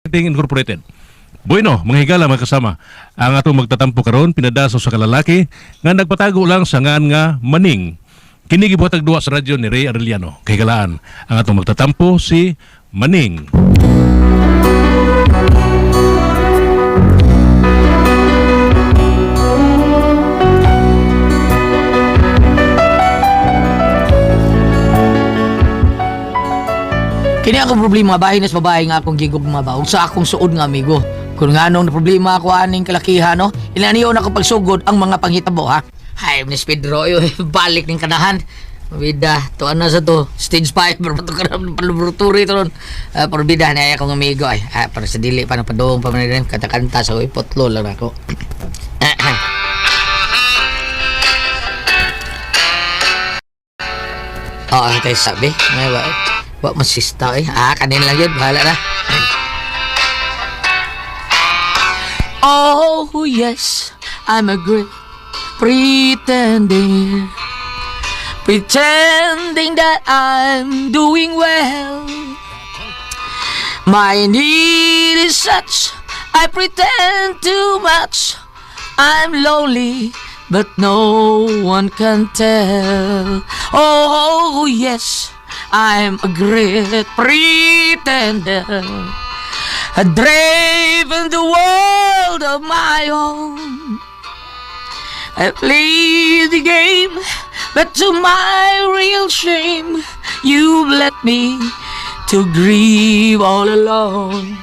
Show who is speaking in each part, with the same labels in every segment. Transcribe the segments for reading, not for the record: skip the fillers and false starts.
Speaker 1: Marketing Incorporated. Bueno, mga higala mga kasama, ang atong magtatampo karon pinadaso sa kalalaki nga nagpatago lang sa ngan nga Maning. Kini gibuhatag duwa sa radyo ni Ray Arellano. Kahigalaan, ang atong magtatampo si Maning.
Speaker 2: Kini akong problema bahay nas babae nga akong gigog mabaw sa akong suod nga amigo. Kung nga nung na problema ako aning kalakihan no, ilaniyo na ko pagsugod ang mga panghitabo ha. Hay, Miss Pedro, balik ning kanahan. Bida, tuan na sa to, stage 5, berpato ka na laboratory to ron. Perbida na akong amigo ay. Para sa dili pa na padong pa man rin, kanta-kanta sa ipotlo lang ako. Oo, tayo sabi. May wa masista eh. Kanin lang yun. Bahala na. Oh, yes. I'm a great pretending. Pretending that I'm doing well. My need is such. I pretend too much. I'm lonely, but no one can tell. Oh, yes. I'm a great pretender. A brave in the world of my own. I play the game, but to my real shame, you've let me to grieve all alone.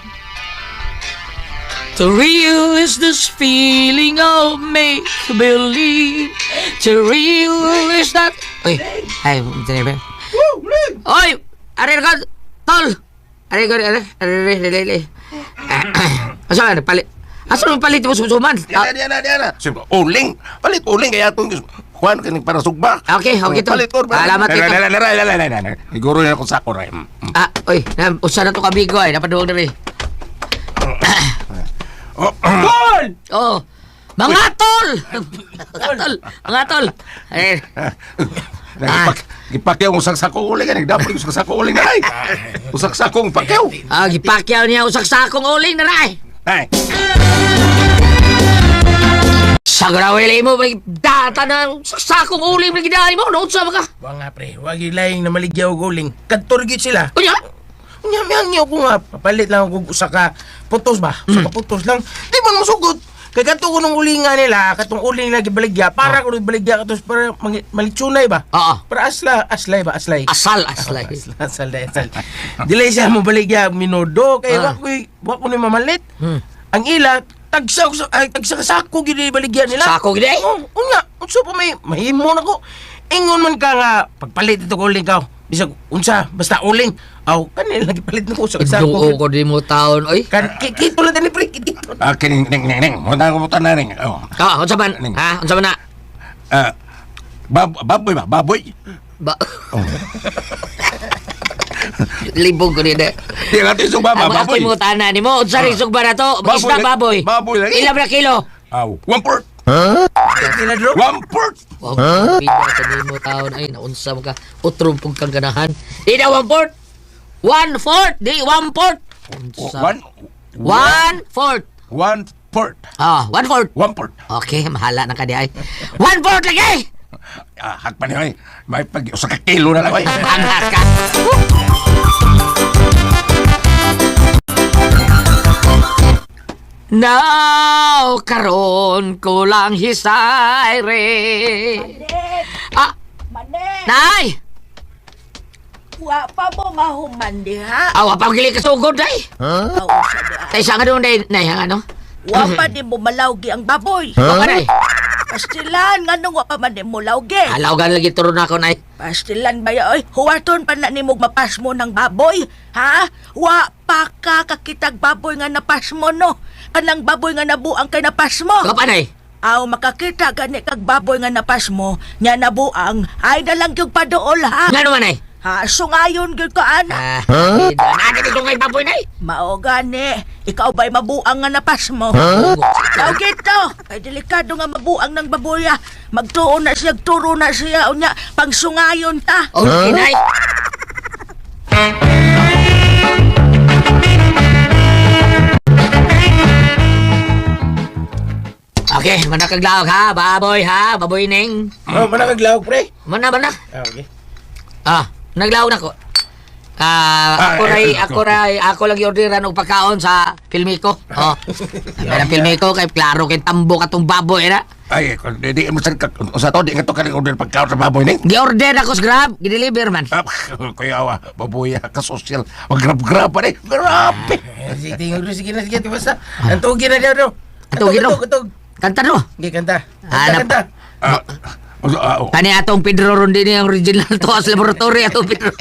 Speaker 2: The real is this feeling of make-believe. The real is that... Uy, ay, ba? Oy! Aray ka! Tol! Aray ka! Aray! Asa ka? Palit? Asa mo palit mo susuman?
Speaker 3: Diyan. Siyempre, uling. Palit uling. Kaya itong kuhan ka para sugba.
Speaker 2: Okay, tol.
Speaker 3: Palit ko.
Speaker 2: Salamat kito.
Speaker 3: Iguro na akong sako rin.
Speaker 2: Uy, usa na to kabigo ay. Napaduwag na rin.
Speaker 3: Tol!
Speaker 2: Oh! Mga tol! Mga tol! Ay,
Speaker 3: Gipakyaw mo saksakong uling. Nagdapat yung saksakong uling na ay. Saksakong pakyaw.
Speaker 2: gipakyaw niya usak-sakong uling na rin.
Speaker 3: Ay.
Speaker 2: Sa grawili mo, data na sakong uling na ginahin mo. Noon sa mga.
Speaker 4: Wa nga pre, wag ilaying na maligyaw og uling. Kadturgit sila.
Speaker 2: Unya?
Speaker 4: Unya ko nga, papalit lang ako sa ka putos ba? Sa ka putos lang. Di man masugot. Kay kato ko nung ulingan nila, katong uling lagi baligya, para ko baligya katos para malitsunay ba?
Speaker 2: Oo.
Speaker 4: Para aslay ba? Aslay.
Speaker 2: Asal.
Speaker 4: Asal. Dilay siya mo baligya minudo kay wa ko ni mamalit. Ang ila tagsa sako gid baligya nila.
Speaker 2: Sako gid?
Speaker 4: Unya, unsa pa may mahimo na ko. Ingon man ka nga pagpalit ito ko uling ka. Bisag unsa basta uling. Aw kanila lagi palit nako sa sako.
Speaker 2: Duo ko di mo taon, oy.
Speaker 4: Kito lang ni pre.
Speaker 3: Kining ning. Muna ko mutan na ning.
Speaker 2: Unsa man? Ha? Unsa man na?
Speaker 3: Baboy ba? Baboy?
Speaker 2: Libog ko nila.
Speaker 3: Di nga ito sugba ba?
Speaker 2: Baboy mo tanan ni mo. Unsa ring sugba na to? Isda baboy.
Speaker 3: Baboy lagi.
Speaker 2: Ilang na kilo?
Speaker 3: Aw, 1 port.
Speaker 4: Kila dro.
Speaker 3: 1 port.
Speaker 2: Wow, bida sa di mo taon ay naunsa mo ka. Utrom pug kang ganahan. Di na 1/4. 1/4, di 1/4.
Speaker 3: One
Speaker 2: 1/4.
Speaker 3: 1 port.
Speaker 2: 1/4.
Speaker 3: 1 port.
Speaker 2: Okay, mahala na ka di ay. 1/4 lagi!
Speaker 3: Hakpan niyo ay. May pag usa ka kilo na lang ay.
Speaker 2: Anak ka. Now, karon ko lang hisay re.
Speaker 5: Manek,
Speaker 2: Nay!
Speaker 5: wa pa mo mahuman diha.
Speaker 2: Awa pa gili kasugod day.
Speaker 5: Aw, sa diha.
Speaker 2: Tay sa nga doon day, nay ang ano?
Speaker 5: Wa pa di mo malawgi ang baboy.
Speaker 2: Baka day.
Speaker 5: Pastilan, nga nung wa pa man di mo lawgi.
Speaker 2: Alaw gan lagi turo na ako nay.
Speaker 5: Pastilan ba ya? Oy, huwaton pa na ni mo mapas mo ng baboy. Ha? Wa pa ka kakitag baboy nga napas mo, no? Kanang baboy nga nabuang kay napas mo.
Speaker 2: Baka pa day.
Speaker 5: Aw, makakita gani kag baboy nga napas mo, nya nabuang, ay dalang yung padool, ha?
Speaker 2: Nga naman nay.
Speaker 5: Ha, sungayon gyud ka, ana.
Speaker 2: Nadi dito ngay baboy nay.
Speaker 5: Mao gani, ikaw ba'y mabuang nga napas mo? Daw gito, kay delikado nga mabuang ng baboya. Magtuon na siya, turo na siya, unya, pangsungayon ta.
Speaker 2: Okay nay. Okay, manakaglawag ha, baboy ning.
Speaker 4: Oh, manakaglaw, pre.
Speaker 2: Mana.
Speaker 4: Ah, okay.
Speaker 2: Naglawag na ko. Ako lang i-orderan og pagkaon sa Filmico. Oh. Ang Filmico kay klaro kay tambo katong baboy na.
Speaker 3: Ay, kung di mo sa to, di nga to ka order pagkaon sa baboy ning.
Speaker 2: Gi-order ako sa Grab, gi-deliver man.
Speaker 3: Kuya awa, baboy ka social. Wag grab pa rin. Grabe.
Speaker 4: Sige, sige, basta. Antugin na daw.
Speaker 2: Antugin daw.
Speaker 4: Antug.
Speaker 2: Kanta no.
Speaker 4: Sige, kanta.
Speaker 2: Hanap.
Speaker 4: Kanta.
Speaker 2: Kani atong Pedro Rondini ang original to as laboratory atong Pedro.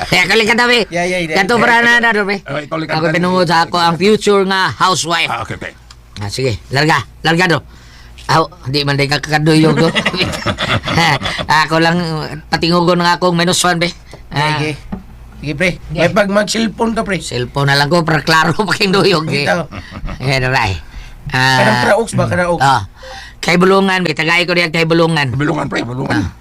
Speaker 2: Kaya kali ka tabi.
Speaker 4: Yeah.
Speaker 2: Kato para na be.
Speaker 3: Ikaw lang
Speaker 2: Ako
Speaker 3: kanta.
Speaker 2: pinungod sa ako ang future nga housewife.
Speaker 3: Okay.
Speaker 2: Sige, larga do. Di man day kakaduyog do. Ako lang patingugon nga akong -1 be.
Speaker 4: Sige. Sige, pre. May pag mag-cellphone ka, pre.
Speaker 2: Cellphone na lang ko para klaro paking duyog.
Speaker 4: Ito.
Speaker 2: Daray.
Speaker 4: Kanang karaoks ba? Karaoks.
Speaker 2: Kay Bulungan, be. Tagay ko diyan kay Bulungan.
Speaker 3: Bulungan, pre, bulungan.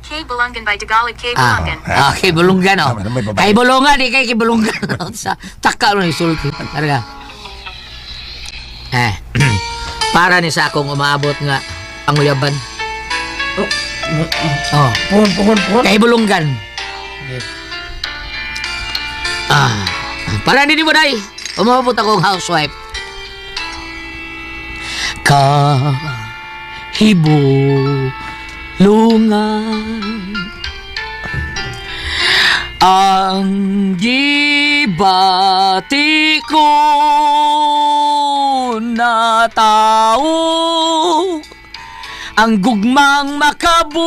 Speaker 6: Kay Bulungan by Tagalog Kay Bulungan.
Speaker 2: Kay Bulungan, oh.
Speaker 3: May babae.
Speaker 2: Kay Bulungan, di kay Bulungan. Sa taka mo isulti. Talaga. Para ni sa akong umabot nga ang uyaban.
Speaker 4: Puhon.
Speaker 2: Kay Bulungan.
Speaker 4: Yes.
Speaker 2: Para ni mo day. Umabot akong housewife. Kahibulungan ang gibati ko na tao ang gugmang makabuang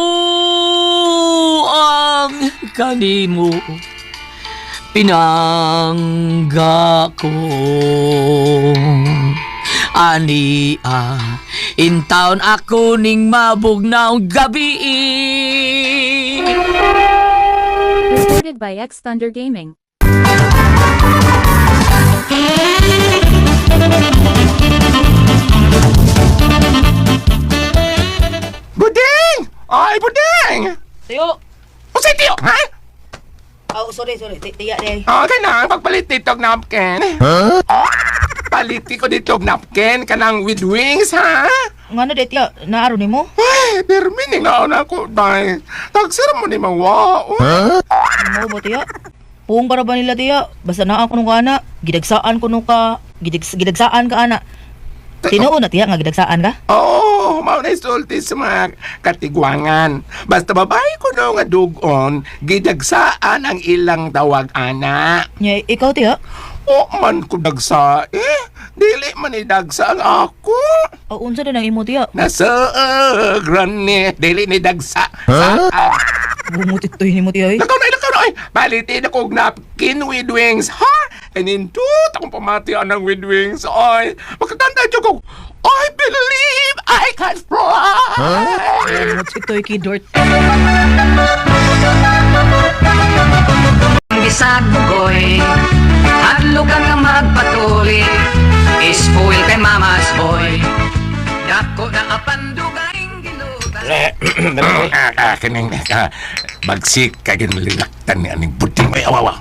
Speaker 2: kanimo pinangga ko ania in town ako ning mabugnaw gabi.
Speaker 7: Recorded by X Thunder Gaming.
Speaker 3: Buding! Ay, buding!
Speaker 5: Tiyo.
Speaker 3: O si Tiyo, ha?
Speaker 5: Sorry. Tiya day.
Speaker 3: Okay na, pagpalit dito og napkin. Huh? Paliti ko dito og napkin kanang with wings, ha?
Speaker 5: Ngano day tiya? Naaro nimo?
Speaker 3: Ay, pero mining naon ako, day. Tagsira mo ni mawao.
Speaker 5: Mo ba tiya? Puong para ba nila tiya? Basta naa ko nung ana, gidagsaan ko nung ka, gidagsaan ka ana. Tinuon na tiya nga gidagsaan ka?
Speaker 3: Oo, mao na isulti sa mga katigwangan. Basta babae ko no nga dugon, gidagsaan ang ilang tawag ana.
Speaker 5: Nya ikaw tiya?
Speaker 3: O man ko dagsa dili man idagsa ang ako.
Speaker 5: O unsa din ang imo tiya?
Speaker 3: Nasa granny, dili ni dagsa. Saan?
Speaker 5: Bumutit to nimo tiya.
Speaker 3: Lakaw na, ay! Palitin ako og napkin with wings, ha? Kanindot akong pamatian ng with wings, ay! Magkatanda dyan ko, I believe I can fly!
Speaker 5: Bumutit to kidort.
Speaker 2: Bisag bugoy hadlo ka nga magpatuloy spoil kay mama's boy dako na apandugaing ginugan.
Speaker 3: Kaning bagsik kay ginlilaktan ni aning buding may awawa.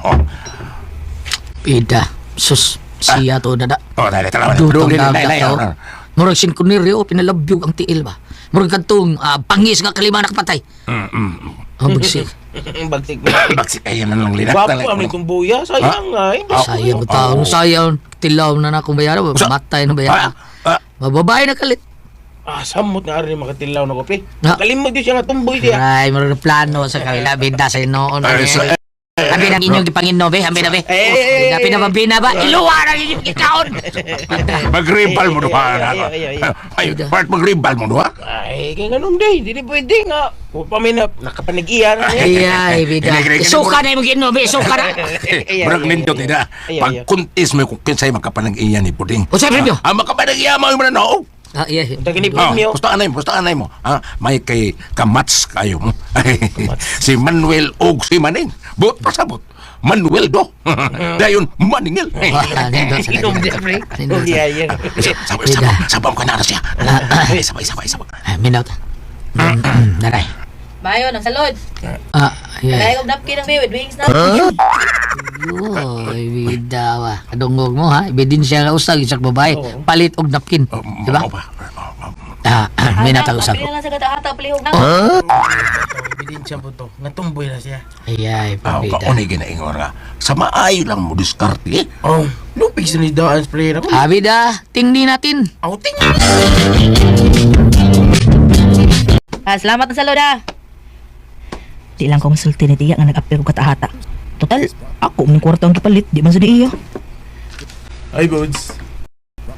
Speaker 2: Pida sus siya to dada
Speaker 3: Dali, talawa na.
Speaker 2: dutong
Speaker 3: Dili,
Speaker 2: dagat
Speaker 3: dili,
Speaker 2: to
Speaker 3: dili.
Speaker 2: murag sinkuniryo pinalabyog ang tiil ba murag kantong pangis nga kalima nakapatay bagsik
Speaker 4: Bagsik mo.
Speaker 3: Bagsik kay yan lang linaktan.
Speaker 4: Wapo, amin kong buya. Sayang ay.
Speaker 2: sayang taon sayang tilaw na na akong bayaran matay na bayaran mababae na kalit.
Speaker 4: Samot nga rin makatilaw na kopi.
Speaker 2: Ah.
Speaker 4: Kalimag din siya nga tumboy siya.
Speaker 2: Ay, marunong na plano sa kabila, binda sa inoon. Habi na inyong gipangin be, habi na be. Habi na mabina ba? Iluwa na inyong ikaon!
Speaker 3: Magribal mo doha. Ay, part magribal mo doha.
Speaker 4: Ay, kaya ganun day. Hindi pwede nga. Kung pamina, nakapanag-iyan.
Speaker 2: Ay, bida. Isuka na yung gino, be, isuka na.
Speaker 3: Murag nindot nila. Pag kuntis mo kung kinsay makapanag-iyan ni Puding.
Speaker 2: O sa premyo?
Speaker 3: Makapanag-iyan mo yung mananaw.
Speaker 2: Iya.
Speaker 4: Tagin ni Pumyo.
Speaker 3: Gusto anay mo. May kay kamats kayo mo. Si Manuel og si Maning. But pasabot. Manuel do. Dayon maningil.
Speaker 4: Inom dia, pre. Oh, iya.
Speaker 3: Sabam ko na siya. Sabay.
Speaker 2: Minaw ta. Daray.
Speaker 5: Mayo, ng salod.
Speaker 2: Yeah.
Speaker 5: Kaya kong napkin ng may with wings na.
Speaker 2: Yoy, bidawa. Kadungog mo ha. Ebidensya nga usag isak babae. Palit og napkin. Diba? May natag-usag.
Speaker 5: Pili na lang sa katahata, palihog na.
Speaker 4: Ebidensya po to. Natumboy na siya.
Speaker 2: Ayay, pabida.
Speaker 3: Paunay ginaingon nga. Sa maayo lang mo diskarte.
Speaker 4: Oh, lupig sa ni daan sa player ako.
Speaker 2: Abida, tingni natin.
Speaker 4: Outing.
Speaker 5: Salamat na salod ha. Di lang ko masulti ni Tia nga nag-apir ko katahata. Total, ako ng kwarta ang kipalit, di man sa di iya.
Speaker 4: Ay, Bods.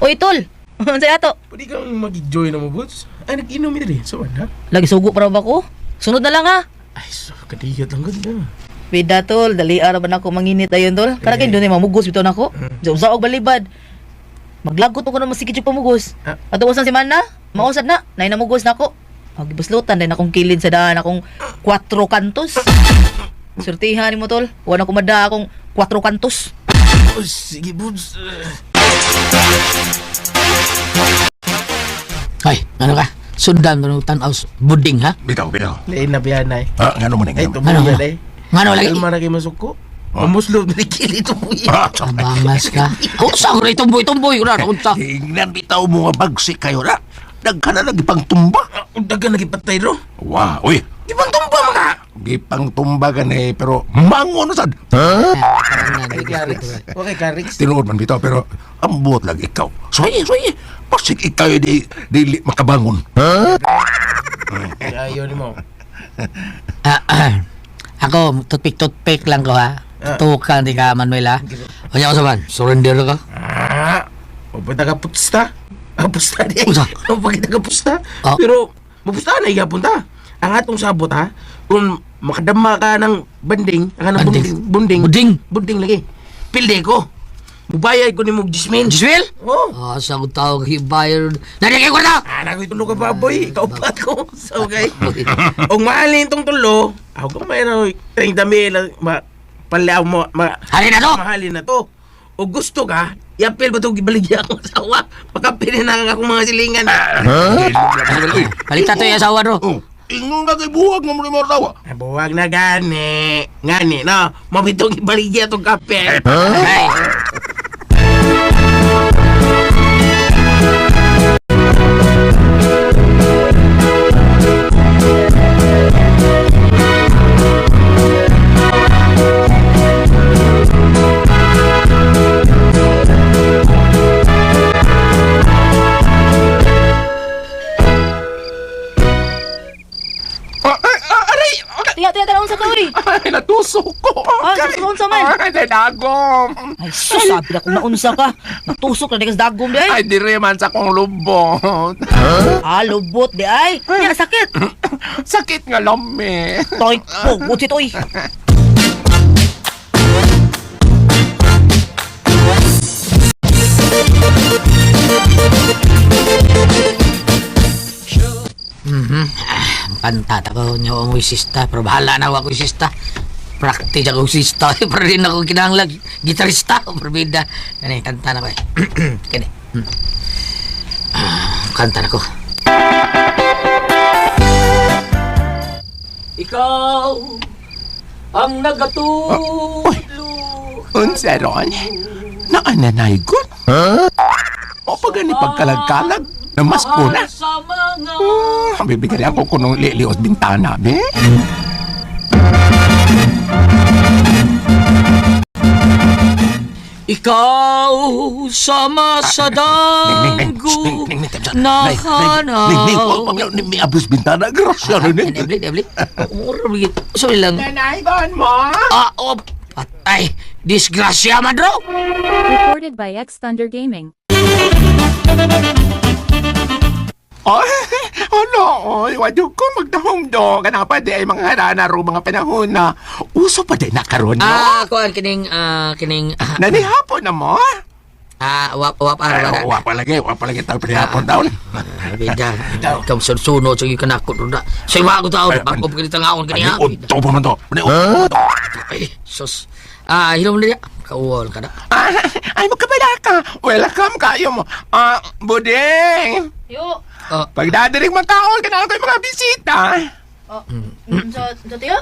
Speaker 5: Uy, tol! Ano sa'yo ato?
Speaker 4: Pwede kang mag-join na mo, Bods. Ay, nag-inom ito rin. So, ha?
Speaker 5: Lagi sugo para ba ko? Sunod na lang ha.
Speaker 4: Ay, so, kadigat lang ganda.
Speaker 5: Bida tol, dali araw ba na ako manginit ayon tol? Para kayo doon ay mamugos bitaw na ako. Sa og balibad. Maglagot ko na masikit yung pamugos. Ato usan si Mana, mausad na, nay namugos na ako. Pagibuslutan din akong kilid sa daan akong 4 kantos. Surtihan mo tol, wala ko mada akong 4 kantos.
Speaker 4: Oh, sige, Bods.
Speaker 2: Ay, ano ka? Sundan mo ng tanaw buding ha?
Speaker 3: Bitaw.
Speaker 4: Lain na biyan, ay.
Speaker 3: Nga naman
Speaker 4: Ay,
Speaker 3: nga.
Speaker 4: tumuyan, ay.
Speaker 2: Ngano lagi?
Speaker 4: Kalma na kayo masuko. Mamuslo, nalikili ito po yan.
Speaker 2: Abangas ka. Unsa ko rin tumboy. Una, unsa.
Speaker 3: Tingnan bitaw mo nga bagsik kayo na. Nagka na lagi pang tumba.
Speaker 4: Ang daga nagipatay, ro.
Speaker 3: Wow, uy.
Speaker 4: Ibang tumba mga.
Speaker 3: Gipang tumba ka na eh, pero mango na sad.
Speaker 4: Okay, Clarix. Okay, Clarix.
Speaker 3: Tinuod man bitaw, pero ambot lang ikaw. Soy. Pasig ikaw di makabangon.
Speaker 4: Ayaw ni mo.
Speaker 2: Ako, toothpick lang ko ha. Tukan di ka, Manuel ha. Kanya ko saban, surrender ka.
Speaker 4: O ba taga-pusta? Pusta di.
Speaker 2: Pusta?
Speaker 4: O ba taga-pusta?
Speaker 2: Oh.
Speaker 4: Pero, mapusta na igapunta. Ang atong sabot ha, kung makadama ka ng banding, ang anong
Speaker 2: Banding?
Speaker 4: bunding.
Speaker 2: Buding?
Speaker 4: Bunding lagi. Pilde ko. Mubayad ko ni mo 10,000.
Speaker 2: Jiswil?
Speaker 4: Oh.
Speaker 2: Sa kong tawag hibayar. Nanigay ko na!
Speaker 4: Nagitulog ka baboy. Ikaw pa ko. So, okay. Kung mahalin itong tulo, ako kung mayroon 30 mil, palaw mo,
Speaker 2: Halin na to!
Speaker 4: mahalin na to. O gusto ka, yapil ba ito gibaligyan akong asawa? Makapili na akong mga silingan.
Speaker 2: Balita to yung asawa no.
Speaker 3: Oh, ingon ka kay buwag mo mo tawa.
Speaker 4: Buwag na gani. Ngani, no? Mabitong gibaligyan itong kape.
Speaker 2: Ay!
Speaker 3: Aray!
Speaker 5: Tiya, unsa ka uy?
Speaker 3: Ay, natusok ko.
Speaker 5: Unsa man?
Speaker 3: Ay, dagom.
Speaker 5: Ay, sus, sabi na kung naunsa ka. Natusok na di ka sa dagom di ay.
Speaker 3: Ay, dire man sa kong lubot.
Speaker 5: Lubot di ay. Yan, sakit.
Speaker 3: Sakit nga lami.
Speaker 5: Toy, pugot si Toy.
Speaker 2: Pantata ko niya ako sista. Pero bahala na ako sista. Practice ako sista. Pero rin ako kinahanglag. Gitarista. Perbida. Kani, kanta na ko eh. Kani. Kanta na ko. Ikaw ang nagatulog.
Speaker 3: Unsa ron? Naananay ko? O pag gani pagkalag-kalag, namas ko na.
Speaker 2: Sa mga
Speaker 3: Bibigyan ako ko ng lilios bintana, be.
Speaker 2: ikaw sama sa danggo na hanaw.
Speaker 3: May abros bintana, grasya na rin.
Speaker 2: Ebli. Umura bigit. Sorry lang.
Speaker 3: Nanaygon mo?
Speaker 2: Patay. Disgrasya man raw.
Speaker 7: Recorded by X Thunder Gaming.
Speaker 3: Ay, oy, wadyo ko magdahong do. Kanapa di ay mga harana ro mga panahon na uso pa din nakaroon, no?
Speaker 2: Kuan kining
Speaker 3: Nanihapon na mo?
Speaker 2: wap
Speaker 3: Wapa lagi tayo pinihapon daw.
Speaker 2: bida. Ikaw sunod sa kanako na. Say wa ko taon, bakob kini tangaon kini ha.
Speaker 3: Uto pa man to.
Speaker 2: Ay, sus. Hilom na dia. Kauwal ka na.
Speaker 3: Ay, magkabala ka. Welcome kayo mo. Buding.
Speaker 5: Yo.
Speaker 3: Pagdadaling magkaon, kanaan ko yung mga bisita.
Speaker 5: Sa tiyo?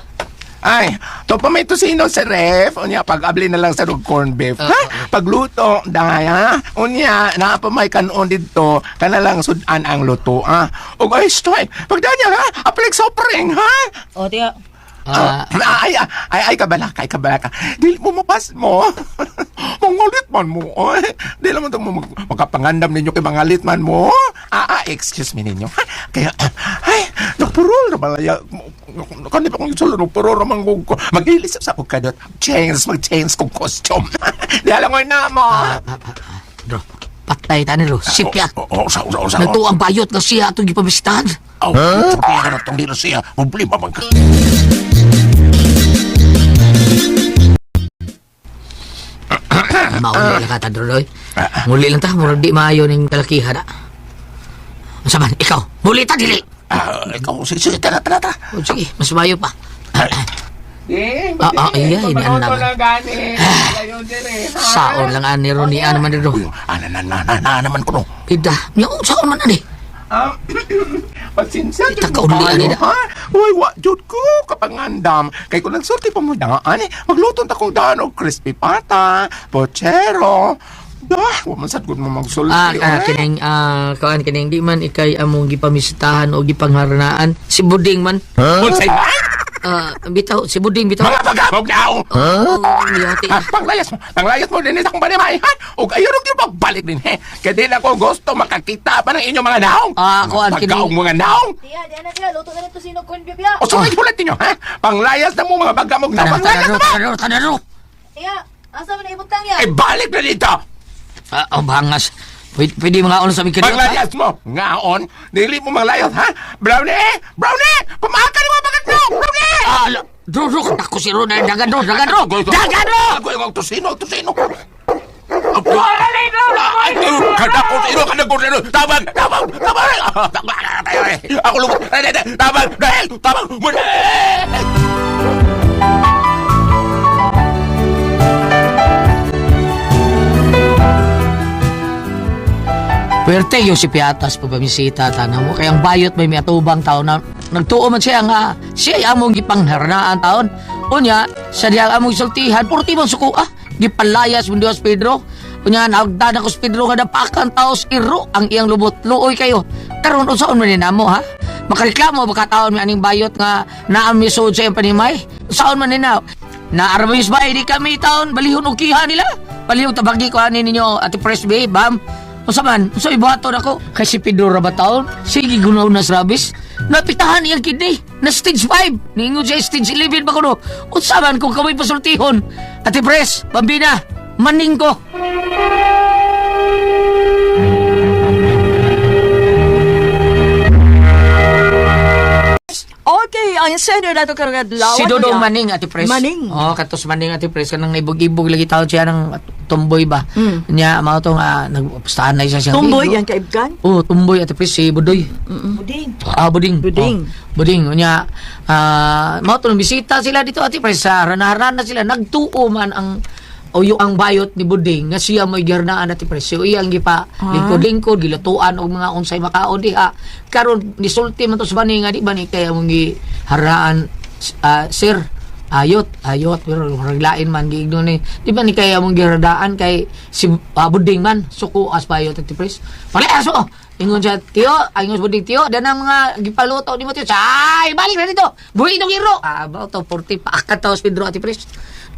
Speaker 3: Ay, to pa may tusino sa ref. Unya, pag-abli na lang sa rug corn beef. Ha? Pagluto, daya. Unya, pa may kanon dito, kana lang sudan ang luto, ha? Ug ay, stoy, pagdanya, ha? Aplik sopring, ha?
Speaker 5: O, tiyo.
Speaker 3: Ay, kabala ka. Dili mo mapas mo. Mangalit man mo, oy. Dili naman ito magkapangandam ninyo kay mangalit man mo. Excuse me ninyo. Kaya, ay, nagpurol na balaya. Kanip akong isulo, nagpurol naman ko. Mag-ilis sa ako kadot. Mag-change kong costume. Di alam ko na mo.
Speaker 2: Bro, patay tani ro. Sipya.
Speaker 3: Sa.
Speaker 2: Nato ang bayot nga siya atong gipabisitahan.
Speaker 3: Sabihan ka na itong dito siya. Problema man ka.
Speaker 2: Mauli lang ka ta Droy. Muli lang ta, murag di maayo ning kalakihan na. Unsa man ikaw? Muli ta dili.
Speaker 3: Ikaw, sige, tara.
Speaker 2: O sige, mas mayo pa.
Speaker 3: Ding,
Speaker 2: iya, ini anak. Saon lang ani ro ni naman dito.
Speaker 3: naman ko no.
Speaker 2: Pida, nya saon man ani.
Speaker 3: Pasensya
Speaker 2: Ita ka uli ani da.
Speaker 3: ha? Uy, wa jud ko kapangandam. Kay ko nagsulti pa mo daan magluto ta kong daan og crispy pata, pochero. Wa man sad gud mo magsulti.
Speaker 2: Kining kawan kining di man ikay among gipamisitahan o gipangharanaan si Buding man.
Speaker 3: Unsay
Speaker 2: Bitaw si Buding bitaw.
Speaker 3: mga pagabog daw.
Speaker 2: Miyati.
Speaker 3: Panglayas mo din isang banimay, ha? Huwag ayaw rin yung pagbalik din, he. Kaya di na ko gusto makakita pa ng inyong mga naong.
Speaker 2: Kuan
Speaker 3: Pagkaong
Speaker 2: kining
Speaker 3: mga naong.
Speaker 5: Tiya, di na tiya. Luto ka na ito sino corn beef ya.
Speaker 3: O sumay ulit ninyo, ha? Panglayas na mo mga bagamog na. Panglayas na mo.
Speaker 2: tanaro.
Speaker 5: Tiya, asa mo na ibutang ya?
Speaker 3: Eh, balik na dito.
Speaker 2: Bangas. Pwede mga ulo sa mikro.
Speaker 3: Panglayas mo. Ngaon, dili mo manglayas, ha? Brownie! Pamakan mo bagat mo! Brownie!
Speaker 2: Dro, ako si Ronald. Dagan ro!
Speaker 3: Ako yung tusino. Kada ko sino. Tabang! Ako lumot. Tabang! Muna!
Speaker 2: Pwerte yung si Piatas pabamisita tanang mo. Kaya ang bayot may atubang taon na nagtuo man siya nga siya among gipangharnaan taon. Unya, sa diya among sultihan, purti man suko gipalayas mo Dios Pedro. Unya, naagdan ako si Pedro nga napakan taos iro ang iyang lubot. Luoy kayo. Karon unsaon man namo ha? Makareklamo baka taon may aning bayot nga naamisod sa iyang panimay. Unsaon man nina? Naarabis ba di kami taon balihon og kiha nila? Balihon tabagi ko ani ninyo Ate Presby, bam. Unsa man, unsa ibuhaton ako kay si Pedro ra ba taon? Sige gunaw na sa rabis. Napitahan iyang kidney na stage 5. Ningon siya stage 11 ba kuno? Unsa man kung kami pasultihon? Ate Pres, Bambina, maning ko.
Speaker 8: Okay, ang senior na ito karagad lawan.
Speaker 2: Si Dodong Maning, Ate Pres.
Speaker 8: Maning.
Speaker 2: Katos Maning, Ate Pres. Kanang naibog-ibog lagi taon siya ng tumboy ba? Niya, mga itong nagpustahan na isa siyang
Speaker 8: Tumboy,
Speaker 2: ligo.
Speaker 8: yan kaibgan.
Speaker 2: Tumboy, Ate Pres, si Budoy.
Speaker 8: Buding.
Speaker 2: Buding. Buding. Niya, mga itong bisita sila dito, Ate Pres. Harana sila. Nagtuo man ang bayot ni Buding nga siya may garnaan Ate Pres. So, iyang gipa lingkod-lingkod, gilatuan o mga unsay makaon diha. Karon nisulti man to sa bani nga di ba ni kaya mong giharaan sir ayot pero raglain man giigno ni di ba ni kaya mong giradaan kay si Buding man suko as bayot Ate Pres. Palaso ingon siya tiyo ingon Buding tiyo danang mga gipaluto nimo tiyo ay balik na dito buhi itong iro about to 40 pa akataos Pedro Ate Pres.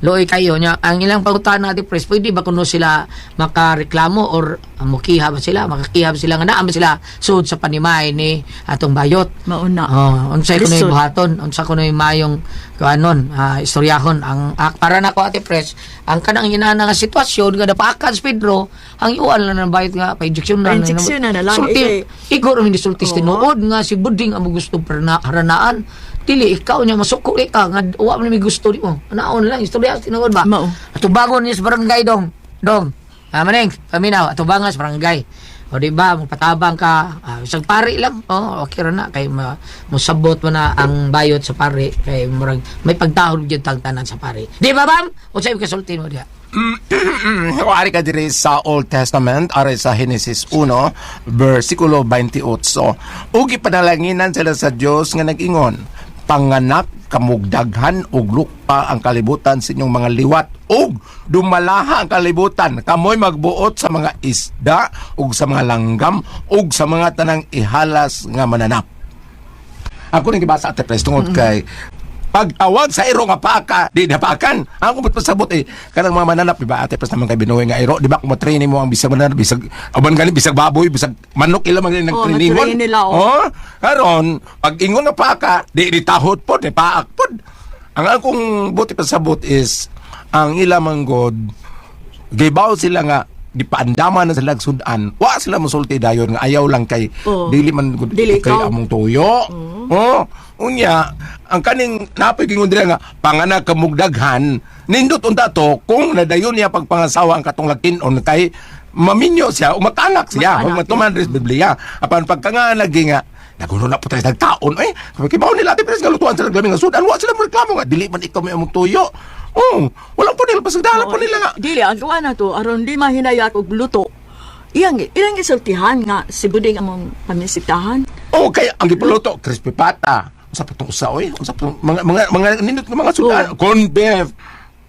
Speaker 2: Loy kayo niya ang ilang pangutan natin Pres pwede ba kuno sila makareklamo or mukiha ba sila makakiha ba sila nga naa ba sila sud sa panimay ni atong bayot
Speaker 8: Mauna.
Speaker 2: unsay kuno
Speaker 8: Lisod.
Speaker 2: buhaton unsa kuno mayong kanon istoryahon ang para nako Ate Pres ang kanang inana nga sitwasyon nga napakan si Pedro ang iuan lang ng bayot nga pa-injection na
Speaker 8: Pa-injection na lang,
Speaker 2: sulti igor mi sulti tinuod nga si Buding ang gusto haranaan dili ikaw niya masuko ka nga wa man mi gusto mo naon lang istorya tinuod ba
Speaker 8: Mao.
Speaker 2: ato bago ni sa barangay dong maning paminaw ato bangas barangay o di ba magpatabang ka isang pari lang okay ra na kay musabot mo na ang bayot sa pari kay murag may pagtahod gyud tagtanan sa pari di ba bam unsay kasulti mo diha.
Speaker 3: Ari ka diri sa Old Testament, ari sa Genesis 1, versikulo 28. Ugi padalanginan sila sa Dios nga nag-ingon, panganak kamugdaghan og lupa ang kalibutan sa inyong mga liwat ug dumalaha ang kalibutan kamoy magbuot sa mga isda ug sa mga langgam ug sa mga tanang ihalas nga mananap. Ako nang gibasa ate pres tungod kay pagtawag sa iro nga paka, di napakan. Ako ba't pasabot kanang mga mananap, di ba ate pres naman kay binuhay nga iro, di ba kung matrain mo ang bisag mananap, bisag aban gani, bisag baboy, bisag manok, ila man ng training mo.
Speaker 8: nila,
Speaker 3: Karon pag ingon nga paka, di tahod pod, di paak pod. Ang akong buti pasabot is ang ila manggod gibaw sila nga gipaandaman na sila sudan, wa sila mosulti dayon nga ayaw lang kay dili man gud
Speaker 8: Dili
Speaker 3: kay
Speaker 8: ikaw.
Speaker 3: among tuyo. Unya ang kaning napagingon dira nga panganak kamugdaghan nindot unta to kung nadayon niya pagpangasawa ang katong lakinon kay maminyo siya o matanak siya o matuman res Biblia apan pagka lagi nga nagulo na po tayo nagtaon kibaw nila ati pres nga lutuan sila gaming nga sudan wa sila mo reklamo nga dili man ikaw may among tuyo. Walang po nila pasagdala po nila nga
Speaker 8: Dili, ang gawa na to, aron di mahinayat og luto. Ilang isultihan nga si Buding among pamisitahan.
Speaker 3: kaya ang gipuluto crispy pata sa patong usaoy sa mga nindot nga mga sudan corn beef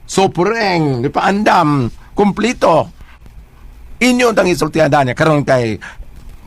Speaker 3: soporeng di pa andam kumplito inyo tang isultihan niya karon kay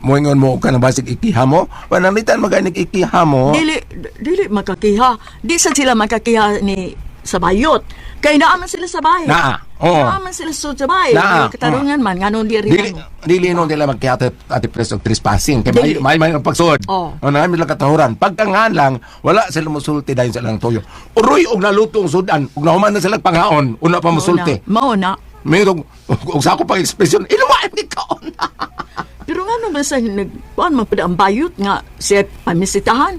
Speaker 3: moingon mo ka na basig ikiha mo panalitan maganig ikiha mo
Speaker 8: Dili makakiha. Di sa sila makakiha ni sa bayot. Kay naaman sila sa bahay. Naaman sila sa bahay. Katarungan man, nganon di rin.
Speaker 3: Dili no nila magkiyate ati preso trespassing kay may ang pagsud. Namin lang katahuran. Pagka lang wala sila musulti dahil sa lang tuyo. Uroy og nalutong sudan ug nahuman na sila panghaon una pa musulti.
Speaker 8: Mao na.
Speaker 3: Mayroong og sa ako pang ekspresyon iluwa ni kaon.
Speaker 8: Pero nga naman sa nagkuhan man ang bayot nga siya pamisitahan.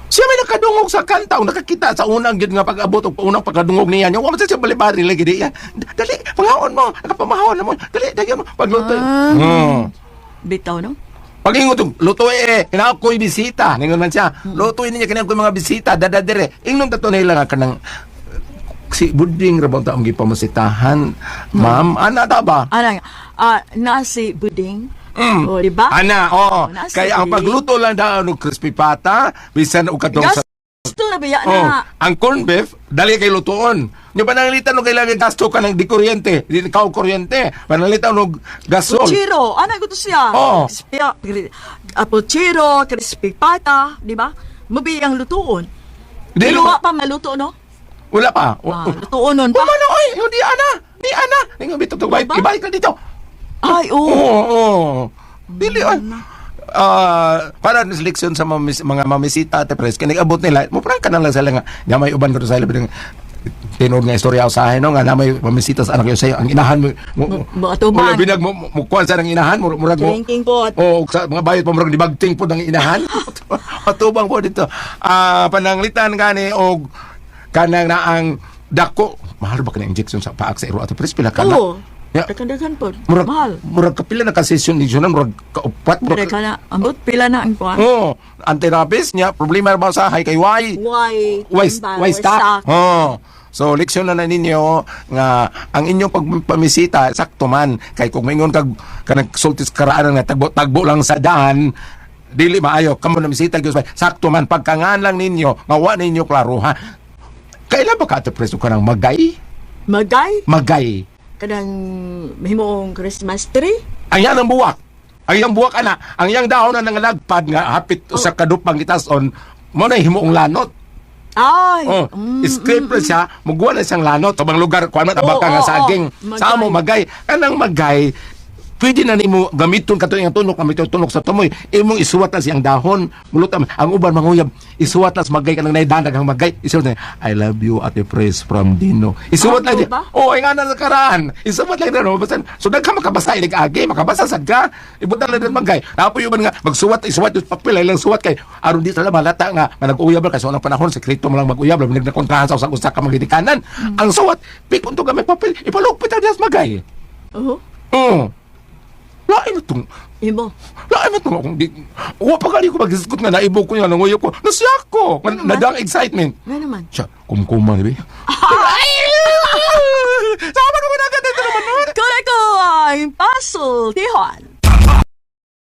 Speaker 3: Siya may nakadungog sa kanta o nakakita sa unang gid nga pag-abot o unang pagkadungog niya. Yung wala siya balibari lagi diya. Dali, panghaon mo. Nakapamahon mo. Dali, mo. Pagluto.
Speaker 8: Bitaw, no?
Speaker 3: Pag ingon luto kailangan ko'y bisita. Ningon man siya. Lutoy niya kailangan ko'y mga bisita. Dadadire. Ingnon tato nila nga kanang si Buding rabang taong gipamasitahan. Ma'am, ana ta ba?
Speaker 8: Na si Buding. O, di ba?
Speaker 3: Ana, kaya ang pagluto lang daw ng crispy pata, bisan o katong sa...
Speaker 8: Gasto na biya na.
Speaker 3: Ang corn beef, dali kay lutoon. Yung pananglitan no kailangan gasto ka ng di kuryente, di ikaw kuryente. Pananglitan no gasol.
Speaker 8: Puchiro, ko to siya. Puchiro, crispy pata, di ba? Mabi ang lutuon.
Speaker 3: Di
Speaker 8: Luwa pa maluto, no?
Speaker 3: Wala pa.
Speaker 8: Lutuon nun pa.
Speaker 3: Wala oy, di ana. Di ana. Ningon bitaw to ibalik ka dito.
Speaker 8: Ay, oo.
Speaker 3: Dili para seleksyon sa mga mamisita at pres kaya nag-abot nila mo parang kanang lang sila nga may uban ko sa ilabing tinod nga istorya usahin no nga na may mamisita sa anak yun sa'yo ang inahan mo
Speaker 8: atuban
Speaker 3: binag mo kuwan sa ng inahan murag mo
Speaker 8: drinking pot
Speaker 3: sa mga bayot pa murag dibagting po ng inahan matubang po dito pananglitan gani o kanang na ang dako mahal ba ka na injection sa paak sa iro at pres pila ka na
Speaker 8: Dakan-dakan po.
Speaker 3: Mahal. Murag kapila na ka-session ni Jonan, murag kaupat.
Speaker 8: Murag ka na. Ambot, pila na ang kuha.
Speaker 3: Antirapis niya, problema ba sa kay why? Why stop? So, leksyon na ninyo nga ang inyong pagpamisita, sakto man. Kay kung maingon kag nagsultis karaan nga tagbo lang sa daan, dili maayo. Kamo na misita, sakto man. Pagkangan lang ninyo, ngawa ninyo klaro, ha? Kailan ba ka ito preso ka ng magay? Magay.
Speaker 8: Kadang mahimoong Christmas tree.
Speaker 3: Ang yan ang buwak. Ang yang buwak ana. Ang yang dahon na nangalagpad nga hapit sa kadupang itason mo na himoong lanot.
Speaker 8: Ay.
Speaker 3: Scraper siya, muguan na siyang lanot. Sa bang lugar, kuwan man abaka nga saging. Sa mo magay. Kanang magay, pwede na nimo gamiton kato yung tunok, gamiton tunok sa tumoy. Imong isuwat na siyang dahon. Mulot ang uban manguyab. Isuwat na sa magay kanang naidanag ang magay. Isuwat na, I love you ate praise from Dino. Isuwat lang din. Ay nga na nakaraan. Isuwat lang din. So nagka makabasa, nag-agi, makabasa sad ka. Ibutan lang din magay. Napo yung nga, magsuwat, isuwat yung papel, lang suwat kay. Aron di sila malata nga, nag-uyab lang kasi unang panahon, sekreto mo lang mag-uyab, nagnakontrahan sa usak ka magdidikanan. Ang suwat, pikon to gamay papel, ipalugpit ang diyas magay. Lain na itong...
Speaker 8: Ibo?
Speaker 3: Lain na itong akong di... Uwa pa gali ko mag-isgot nga naibo ko nga nanguyo ko. Nasyak ko! Nadang excitement.
Speaker 8: Nga naman.
Speaker 3: Siya, kumkuman, ibi. Sama ko na agad ito naman.
Speaker 8: Correct ko ang puzzle, Tihon.